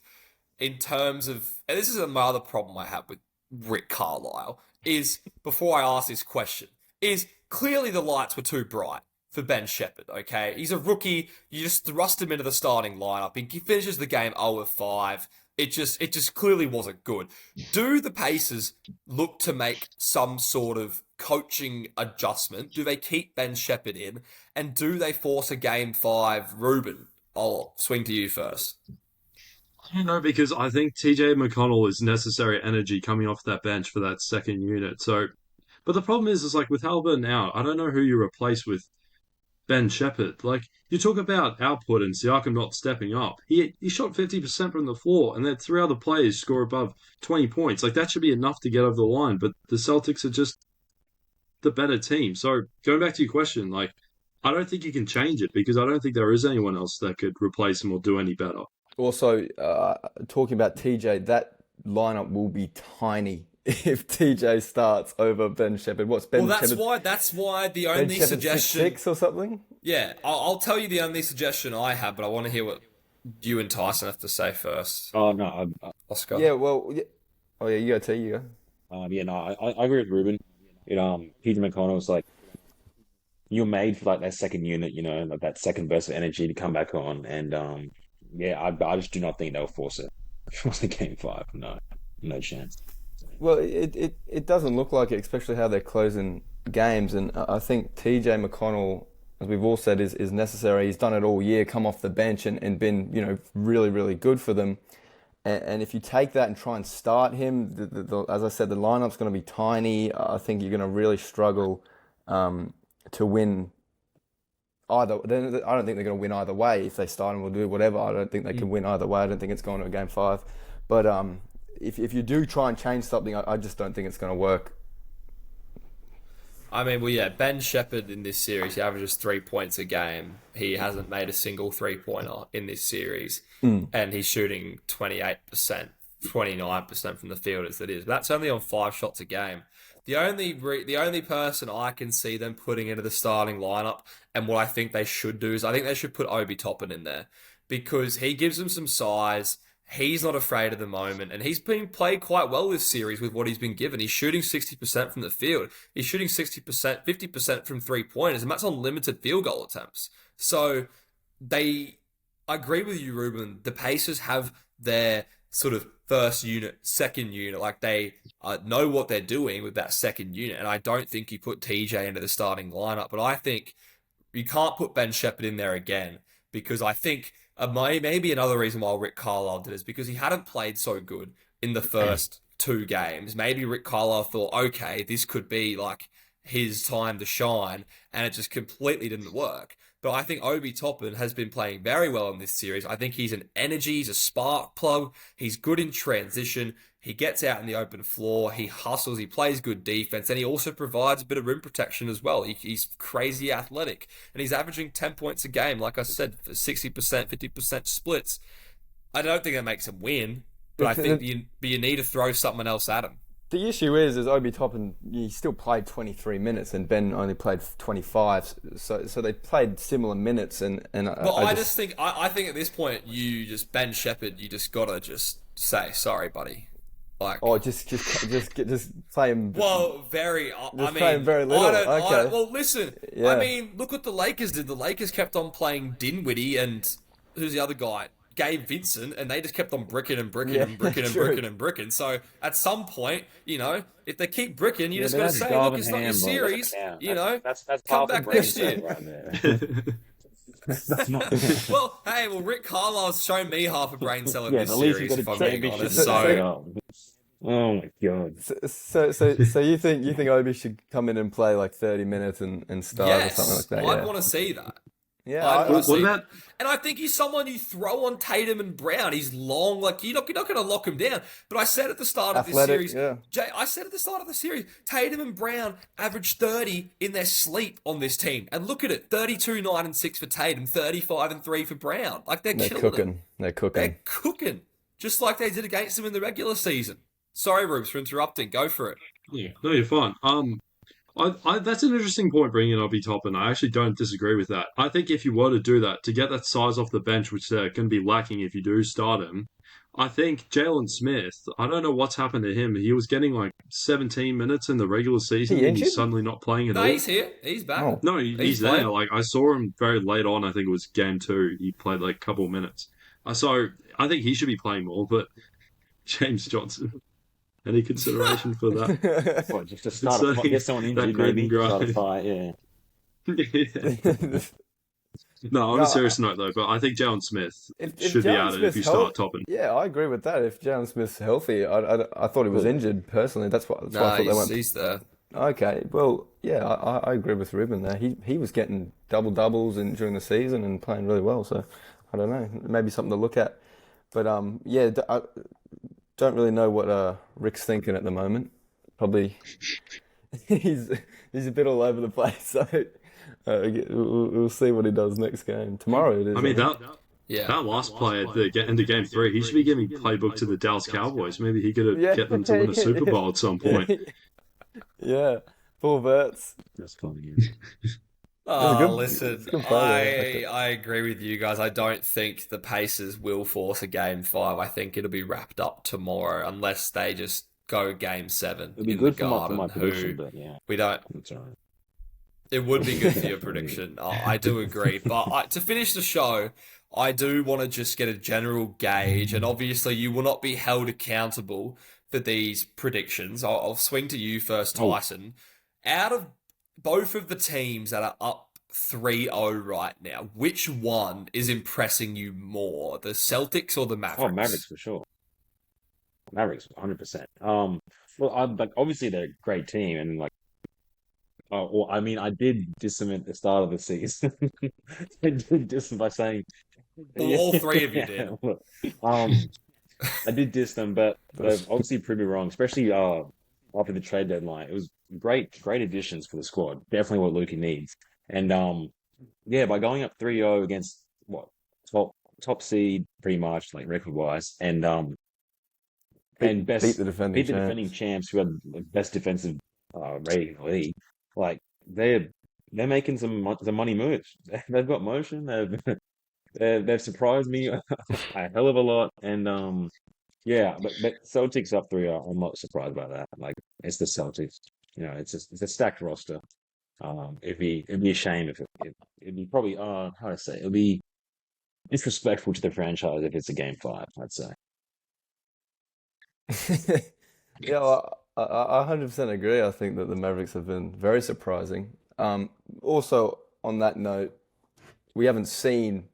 [SPEAKER 2] in terms of, and this is another problem I have with Rick Carlisle, is, before I ask this question, is clearly the lights were too bright for Ben Shepherd, okay? He's a rookie. You just thrust him into the starting lineup. He finishes the game 0-5. It just clearly wasn't good. Do the Pacers look to make some sort of coaching adjustment? Do they keep Ben Shepherd in? And do they force a game 5? Reuben, I'll swing to you first.
[SPEAKER 5] I don't know, because I think TJ McConnell is necessary energy coming off that bench for that second unit. So, but the problem is like with Halliburton out, I don't know who you replace with Ben Shepherd. Like, you talk about output and Siakam not stepping up. He shot 50% from the floor, and then 3 other players score above 20 points. Like, that should be enough to get over the line. But the Celtics are just the better team. So, going back to your question, like, I don't think you can change it, because I don't think there is anyone else that could replace him or do any better.
[SPEAKER 3] Also, talking about TJ, that lineup will be tiny if TJ starts over Ben Shepherd. What's Ben Shepherd?
[SPEAKER 2] Well, that's why the only suggestion...
[SPEAKER 3] 6 or something?
[SPEAKER 2] Yeah, I'll tell you the only suggestion I have, but I want to hear what you and Tyson have to say first.
[SPEAKER 4] Oh, no.
[SPEAKER 2] Oscar?
[SPEAKER 3] Yeah, well... Yeah. Oh, yeah, you go, T, you go.
[SPEAKER 4] Yeah, no, I agree with Ruben. PJ McConnell was like, you're made for like that second unit, like that second burst of energy to come back on. And I just do not think they'll force it. Force the game 5. No chance.
[SPEAKER 3] Well, it doesn't look like it, especially how they're closing games. And I think TJ McConnell, as we've all said, is necessary. He's done it all year, come off the bench and been, really, really good for them. And if you take that and try and start him, as I said, the lineup's going to be tiny. I think you're going to really struggle to win either. I don't think they're going to win either way. If they start him or do whatever, I don't think they can win either way. I don't think it's going to a game 5. But if you do try and change something, I just don't think it's going to work.
[SPEAKER 2] I mean, well, yeah, Ben Shepherd in this series, he averages 3 points a game. He hasn't made a single 3-pointer in this series. And he's shooting 28%, 29% from the field as it is. But that's only on 5 shots a game. The only person I can see them putting into the starting lineup, and what I think they should do, is I think they should put Obi Toppin in there, because he gives them some size. He's not afraid of the moment, and he's been played quite well this series with what he's been given. He's shooting 60% from the field. He's shooting 60%, 50% from 3-pointers, and that's on limited field goal attempts. So I agree with you, Ruben. The Pacers have their sort of first unit, second unit. Like they know what they're doing with that second unit. And I don't think you put TJ into the starting lineup. But I think you can't put Ben Shepherd in there again because I think maybe another reason why Rick Carlisle did is because he hadn't played so good in the first two games. Maybe Rick Carlisle thought, okay, this could be like his time to shine, and it just completely didn't work. But I think Obi Toppin has been playing very well in this series. I think he's an energy, he's a spark plug, he's good in transition, he gets out in the open floor, he hustles, he plays good defense, and he also provides a bit of rim protection as well. He's crazy athletic, and he's averaging 10 points a game, like I said, for 60%, 50% splits. I don't think that makes him win, but I think you need to throw something else at him.
[SPEAKER 3] The issue is Obi Toppin, he still played 23 minutes and Ben only played 25, so they played similar minutes. And
[SPEAKER 2] I just think at this point Ben Shepherd, you just gotta just say sorry, buddy. Like,
[SPEAKER 3] just play him.
[SPEAKER 2] Well, play him
[SPEAKER 3] very little. Okay.
[SPEAKER 2] Well, listen. Yeah. I mean, look what the Lakers did. The Lakers kept on playing Dinwiddie and who's the other guy? Gabe Vincent, and they just kept on bricking. So at some point, if they keep bricking, you just got to say, look, it's not your series. That's come back next year. Right there. Well, Rick Carlisle's shown me half a brain cell in this series, if I'm being honest. So.
[SPEAKER 4] Oh my god!
[SPEAKER 3] So you think Obi should come in and play like 30 minutes and start or something like that?
[SPEAKER 2] I'd want to see that.
[SPEAKER 3] Yeah,
[SPEAKER 2] and I think he's someone you throw on Tatum and Brown. He's long, like you're not going to lock him down. But I said at the start of this series, Jay, Tatum and Brown averaged 30 in their sleep on this team, and look at it: 32, 9, and 6 for Tatum, 35 and 3 for Brown. Like they're killing
[SPEAKER 3] They're
[SPEAKER 2] cooking, just like they did against them in the regular season. Sorry, Rubes, for interrupting. Go for it.
[SPEAKER 5] Yeah, no, you're fine. That's an interesting point bringing in Obi Toppin. I actually don't disagree with that. I think if you were to do that, to get that size off the bench, which can be lacking if you do start him, I think Jalen Smith, I don't know what's happened to him. He was getting like 17 minutes in the regular season and he's suddenly not playing at all.
[SPEAKER 2] No, he's here. He's back.
[SPEAKER 3] Oh.
[SPEAKER 5] No, he's there. Like I saw him very late on. I think it was game 2. He played like a couple of minutes. So I think he should be playing more, but James Johnson... Any consideration for that?
[SPEAKER 4] What, just to start get someone injured, maybe start a fight, yeah.
[SPEAKER 5] No, on a serious note though, but I think Jalen Smith should be added if you start Toppin.
[SPEAKER 3] Yeah, I agree with that. If Jalen Smith's healthy, I thought he was injured personally. That's why I thought they went.
[SPEAKER 2] He's there.
[SPEAKER 3] Okay, well, yeah, I agree with Reuben there. He was getting doubles during the season and playing really well. So I don't know, maybe something to look at. But I don't really know what Rick's thinking at the moment. Probably he's a bit all over the place. So we'll see what he does next game. Tomorrow it is.
[SPEAKER 5] I mean that last play at the end of game 3, he should be giving playbook to the Dallas Cowboys. Maybe he could get them to win a Super Bowl at some point.
[SPEAKER 3] Yeah, full verts.
[SPEAKER 4] That's funny.
[SPEAKER 2] Listen, I agree with you guys. I don't think the Pacers will force a game 5. I think it'll be wrapped up tomorrow unless they just go game 7
[SPEAKER 4] It'd be
[SPEAKER 2] in
[SPEAKER 4] good
[SPEAKER 2] the Garden.
[SPEAKER 4] for my prediction, but yeah.
[SPEAKER 2] We don't.
[SPEAKER 4] That's all right.
[SPEAKER 2] It would be good for your prediction. I do agree. But to finish the show, I do want to just get a general gauge, and obviously you will not be held accountable for these predictions. I'll swing to you first, Tyson. Out of both of the teams that are up 3-0 right now, which one is impressing you more, the Celtics or the Mavericks?
[SPEAKER 4] Oh, Mavericks for sure. Mavericks, 100%. Well, obviously they're a great team, and I did diss them at the start of the season. I did diss them by saying,
[SPEAKER 2] all 3 of you did.
[SPEAKER 4] Look, I did diss them, but they've obviously proved me wrong, especially after the trade deadline. It was great additions for the squad. Definitely what Luka needs. And by going up 3-0 against top seed pretty much, like record wise, and beat the defending champs who had the best defensive rating in the league. Like they're making some money moves. They've got motion. They've surprised me a hell of a lot. And but Celtics up 3-0. I'm not surprised by that. Like it's the Celtics. It's a stacked roster. It'd be a shame if it'd be probably how do I say it'd be disrespectful to the franchise if it's a game 5. I'd say.
[SPEAKER 3] Yeah, well, I 100% agree. I think that the Mavericks have been very surprising. Also, on that note, we haven't seen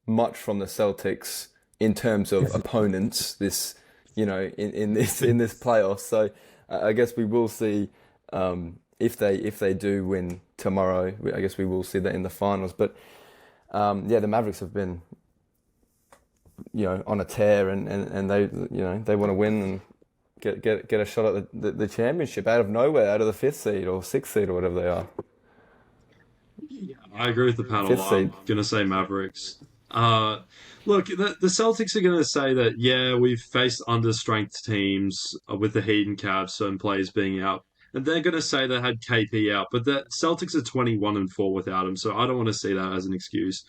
[SPEAKER 3] much from the Celtics in terms of opponents this, in this playoff. So I guess we will see if they do win tomorrow. I guess we will see that in the finals. But yeah, the Mavericks have been on a tear, and they want to win and get a shot at the championship out of nowhere, out of the fifth seed or sixth seed or whatever they are.
[SPEAKER 5] I agree with the panel.
[SPEAKER 3] Fifth
[SPEAKER 5] I'm
[SPEAKER 3] seed.
[SPEAKER 5] gonna say Mavericks. Uh, Look, the Celtics are gonna say that yeah, we've faced understrength teams with the Heat and Cavs, certain players being out, and they're gonna say they had KP out, but the Celtics are 21-4 without him, so I don't want to see that as an excuse.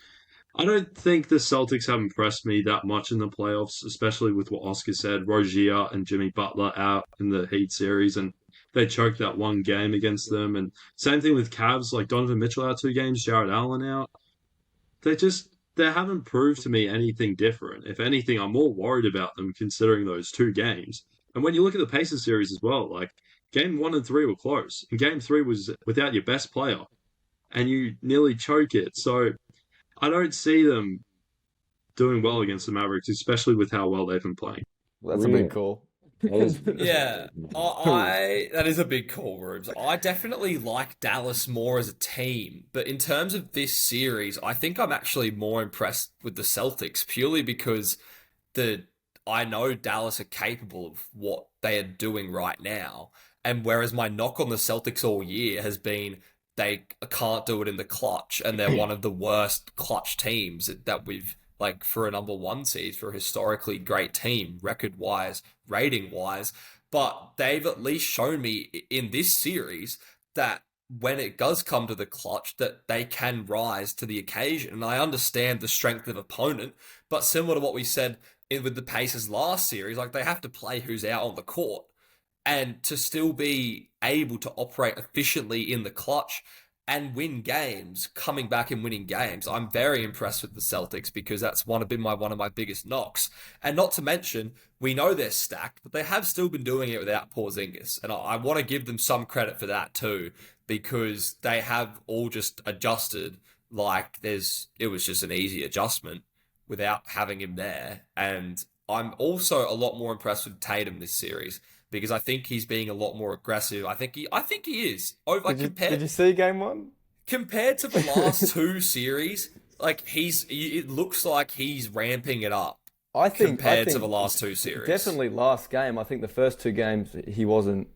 [SPEAKER 5] I don't think the Celtics have impressed me that much in the playoffs, especially with what Oscar said. Rozier and Jimmy Butler out in the Heat series, and they choked that one game against them. And same thing with Cavs, like Donovan Mitchell out 2 games, Jared Allen out. They haven't proved to me anything different. If anything, I'm more worried about them considering those 2 games. And when you look at the Pacers series as well, like game 1 and 3 were close, and game 3 was without your best player, and you nearly choke it. So I don't see them doing well against the Mavericks, especially with how well they've been playing.
[SPEAKER 3] Well, that's a big call.
[SPEAKER 2] Yeah, I that is a big call, Rubes. I definitely like Dallas more as a team, but in terms of this series, I think I'm actually more impressed with the Celtics purely because the I know Dallas are capable of what they are doing right now, and whereas my knock on the Celtics all year has been they can't do it in the clutch, and they're one of the worst clutch teams that we've like for a number one seed for a historically great team, record wise, rating wise. But they've at least shown me in this series that when it does come to the clutch, that they can rise to the occasion. And I understand the strength of opponent, but similar to what we said with the Pacers last series, like they have to play who's out on the court and to still be able to operate efficiently in the clutch and win games, coming back and winning games. I'm very impressed with the Celtics because that's been one of my biggest knocks. And not to mention, we know they're stacked, but they have still been doing it without Porzingis. And I want to give them some credit for that too, because they have all just adjusted like it was just an easy adjustment without having him there. And I'm also a lot more impressed with Tatum this series because I think he's being a lot more aggressive. I think he is.
[SPEAKER 3] Did you see game one?
[SPEAKER 2] Compared to the last 2 series, like it looks like he's ramping it up. Compared to the last 2 series.
[SPEAKER 3] Definitely last game. I think the first 2 games he wasn't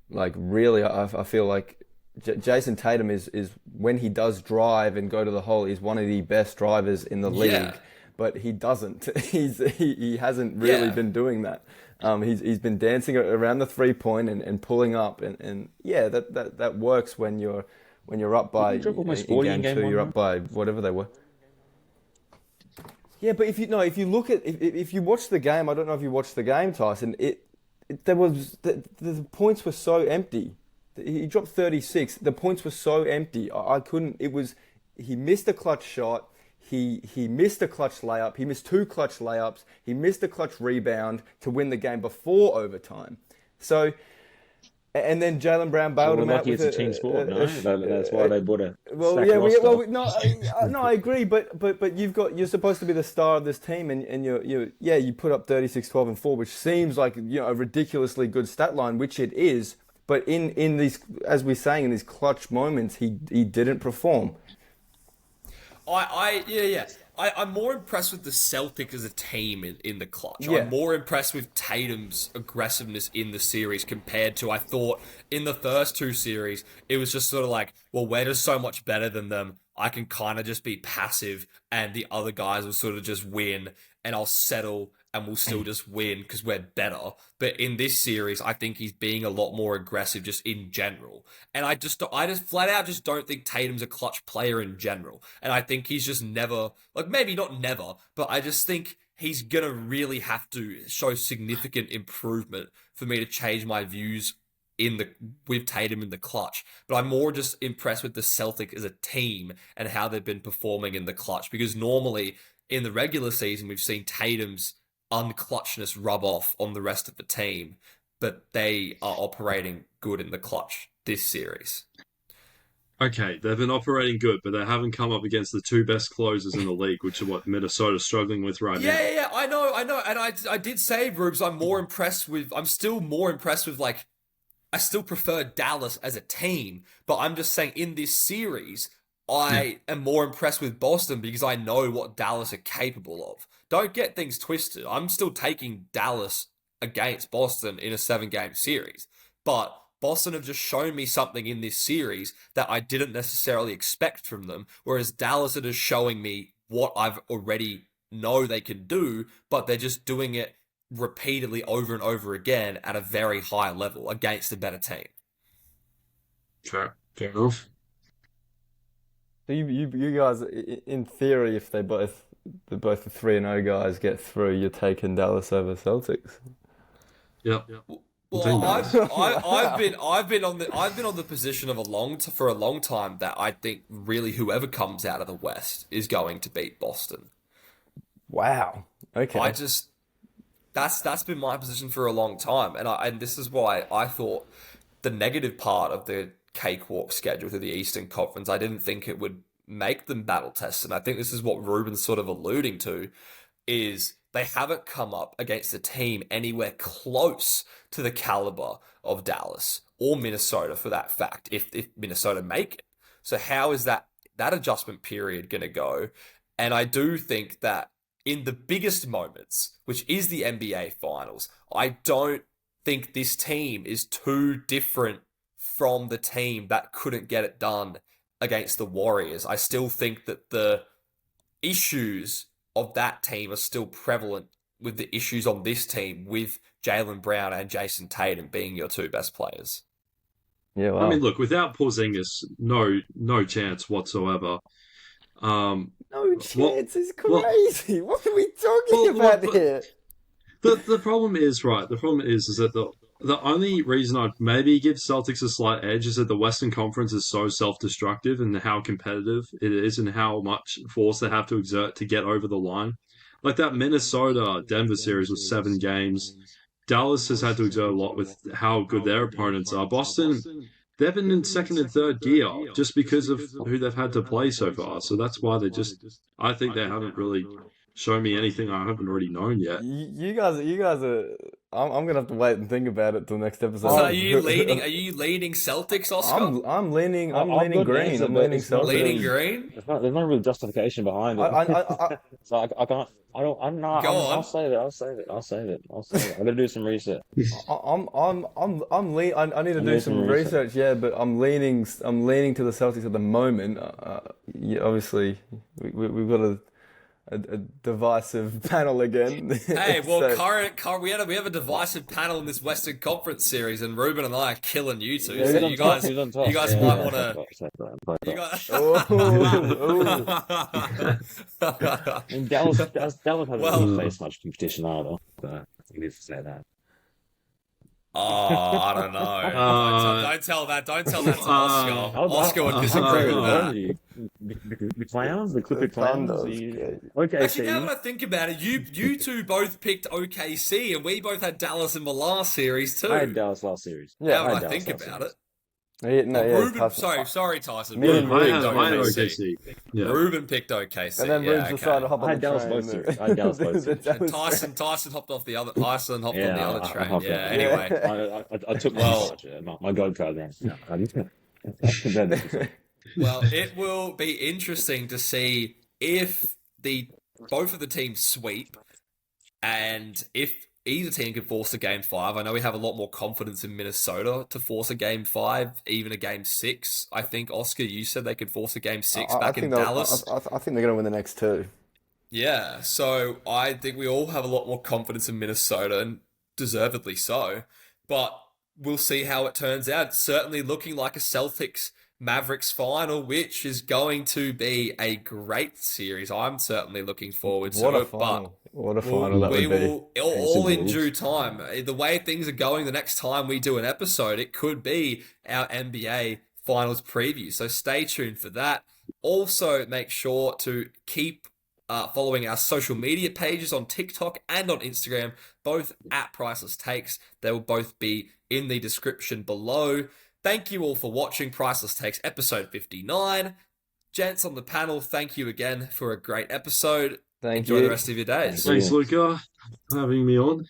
[SPEAKER 3] like really. I feel like Jason Tatum is when he does drive and go to the hole, he's one of the best drivers in the league.
[SPEAKER 2] Yeah.
[SPEAKER 3] But he doesn't. He hasn't really been doing that. He's been dancing around the 3-point and pulling up and yeah, that works when you're up by
[SPEAKER 4] Did he drop almost
[SPEAKER 3] in
[SPEAKER 4] 40
[SPEAKER 3] game
[SPEAKER 4] in game
[SPEAKER 3] 2,
[SPEAKER 4] one,
[SPEAKER 3] you're
[SPEAKER 4] right?
[SPEAKER 3] up by whatever they were. Yeah, but if you look at if you watch the game, I don't know if you watched the game, Tyson. The points were so empty. He dropped 36. The points were so empty. I couldn't. It was he missed a clutch shot. He missed a clutch layup. He missed 2 clutch layups. He missed a clutch rebound to win the game before overtime. So, and then Jaylen Brown bailed him out
[SPEAKER 4] Lucky
[SPEAKER 3] with
[SPEAKER 4] it's a team sport, no? That's why they bought a
[SPEAKER 3] well,
[SPEAKER 4] stacked
[SPEAKER 3] yeah,
[SPEAKER 4] roster.
[SPEAKER 3] no, I agree, but you're supposed to be the star of this team, and you put up 36, 12, and 4, which seems like a ridiculously good stat line, which it is. But in these, as we're saying, in these clutch moments, he didn't perform.
[SPEAKER 2] I'm more impressed with the Celtics as a team in the clutch.
[SPEAKER 3] Yeah.
[SPEAKER 2] I'm more impressed with Tatum's aggressiveness in the series compared to I thought in the first 2 series, it was just sort of like, well, we're just so much better than them. I can kind of just be passive and the other guys will sort of just win and I'll settle and we'll still just win because we're better. But in this series, I think he's being a lot more aggressive just in general. And I just flat out just don't think Tatum's a clutch player in general. And I think he's just never, like maybe not never, but I just think he's going to really have to show significant improvement for me to change my views with Tatum in the clutch. But I'm more just impressed with the Celtics as a team and how they've been performing in the clutch because normally in the regular season, we've seen Tatum's unclutchness rub off on the rest of the team, but they are operating good in the clutch this series.
[SPEAKER 5] Okay, they've been operating good, but they haven't come up against the two best closers in the league, which is what Minnesota's struggling with right now.
[SPEAKER 2] Yeah, I know, and I did say, Rubes, I'm still more impressed with, like, I still prefer Dallas as a team, but I'm just saying in this series, I am more impressed with Boston because I know what Dallas are capable of. Don't get things twisted. I'm still taking Dallas against Boston in a 7-game series, but Boston have just shown me something in this series that I didn't necessarily expect from them, whereas Dallas are just showing me what I've already know they can do, but they're just doing it repeatedly over and over again at a very high level against a better team.
[SPEAKER 5] Fair enough.
[SPEAKER 3] So you guys, in theory, if both the 3-0 guys get through, you're taking Dallas over Celtics.
[SPEAKER 5] Yep.
[SPEAKER 2] Well, I've been on the position for a long time that I think really whoever comes out of the West is going to beat Boston.
[SPEAKER 3] Wow. Okay.
[SPEAKER 2] That's been my position for a long time, and this is why I thought the negative part of the cakewalk schedule through the Eastern Conference, I didn't think it would make them battle tested. And I think this is what Reuben's sort of alluding to, is they haven't come up against a team anywhere close to the caliber of Dallas or Minnesota, for that fact, if Minnesota make it. So how is that adjustment period going to go? And I do think that in the biggest moments, which is the NBA Finals, I don't think this team is too different from the team that couldn't get it done against the Warriors. I still think that the issues of that team are still prevalent with the issues on this team, with Jaylen Brown and Jason Tatum being your two best players.
[SPEAKER 3] Yeah, wow.
[SPEAKER 5] I mean, look, without Porzingis, no chance whatsoever.
[SPEAKER 3] No chance is crazy. What are we talking about here?
[SPEAKER 5] The problem is, right, is that the only reason I'd maybe give Celtics a slight edge is that the Western Conference is so self-destructive and how competitive it is and how much force they have to exert to get over the line. Like that Minnesota-Denver series was 7 games. Dallas has had to exert a lot with how good their opponents are. Boston, they've been in second and third gear just because of who they've had to play so far. So that's why I think they haven't really shown me anything I haven't already known yet.
[SPEAKER 3] You guys are. I'm gonna have to wait and think about it till next episode.
[SPEAKER 2] So are you leaning Celtics, Oscar?
[SPEAKER 3] I'm leaning
[SPEAKER 4] I've
[SPEAKER 3] green.
[SPEAKER 4] got an answer,
[SPEAKER 3] I'm
[SPEAKER 4] but
[SPEAKER 3] leaning
[SPEAKER 4] it's not
[SPEAKER 3] Celtics.
[SPEAKER 2] Leaning green?
[SPEAKER 4] There's no real justification behind it. So I can't. I'm not.
[SPEAKER 2] Go on.
[SPEAKER 4] I'll save it. I'm gonna do some research.
[SPEAKER 3] I need to do some research. Yeah, but I'm leaning to the Celtics at the moment. Yeah, obviously, we've got a divisive panel again.
[SPEAKER 2] Hey, well,
[SPEAKER 3] So-
[SPEAKER 2] we have a divisive panel in this Western Conference series, and Reuben and I are killing you two.
[SPEAKER 4] Yeah,
[SPEAKER 2] So
[SPEAKER 4] he's on
[SPEAKER 2] you
[SPEAKER 4] top,
[SPEAKER 2] guys
[SPEAKER 4] he's on top.
[SPEAKER 2] might
[SPEAKER 4] Yeah,
[SPEAKER 2] want to.
[SPEAKER 4] yeah,
[SPEAKER 2] You guys.
[SPEAKER 4] And Dallas hasn't
[SPEAKER 2] Well-
[SPEAKER 4] really faced much competition either. So you need to say that.
[SPEAKER 2] Oh, I don't know. Don't tell that to Oscar. Oscar would disagree with that.
[SPEAKER 4] The Clowns, the Clipper Clowns. Okay,
[SPEAKER 2] Actually, now that I think about it, you two both picked OKC, and we both had Dallas in the last series too.
[SPEAKER 4] I had Dallas last series.
[SPEAKER 2] Now that I
[SPEAKER 4] Dallas
[SPEAKER 2] think
[SPEAKER 4] last
[SPEAKER 2] about
[SPEAKER 4] series.
[SPEAKER 2] it.
[SPEAKER 3] Reuben,
[SPEAKER 2] Tyson. Sorry, Tyson.
[SPEAKER 3] Me and
[SPEAKER 2] Reuben
[SPEAKER 3] Reuben
[SPEAKER 2] picked
[SPEAKER 5] I had
[SPEAKER 2] OKC.
[SPEAKER 5] OKC. Yeah.
[SPEAKER 2] Reuben picked OKC.
[SPEAKER 3] And then Reuben decided to hop
[SPEAKER 4] I
[SPEAKER 3] on
[SPEAKER 4] had
[SPEAKER 3] the
[SPEAKER 4] Dallas
[SPEAKER 3] train.
[SPEAKER 4] both series. I had Dallas both series.
[SPEAKER 2] And Tyson hopped off the other. Tyson hopped on the other train.
[SPEAKER 4] hopped
[SPEAKER 2] Yeah.
[SPEAKER 4] on.
[SPEAKER 2] Anyway.
[SPEAKER 4] I took my gold card then.
[SPEAKER 2] Well, it will be interesting to see if both of the teams sweep, and if either team can force a game 5. I know we have a lot more confidence in Minnesota to force a game 5, even a game 6. I think, Oscar, you said they could force a game 6 back in Dallas.
[SPEAKER 3] I think they're going to win the next 2.
[SPEAKER 2] Yeah, so I think we all have a lot more confidence in Minnesota, and deservedly so. But we'll see how it turns out. It's certainly looking like a Celtics Mavericks final, which is going to be a great series. I'm certainly looking forward to it. But
[SPEAKER 3] what a final that would be.
[SPEAKER 2] will all in due time. The way things are going, the next time we do an episode, it could be our NBA Finals preview. So stay tuned for that. Also, make sure to keep following our social media pages on TikTok and on Instagram, both at Priceless Takes. They will both be in the description below. Thank you all for watching Priceless Takes episode 59. Gents on the panel, thank you again for a great episode. Enjoy the rest of your days.
[SPEAKER 5] Thanks, Luca, for having me on.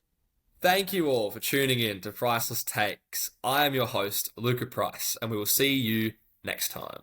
[SPEAKER 2] Thank you all for tuning in to Priceless Takes. I am your host, Luca Price, and we will see you next time.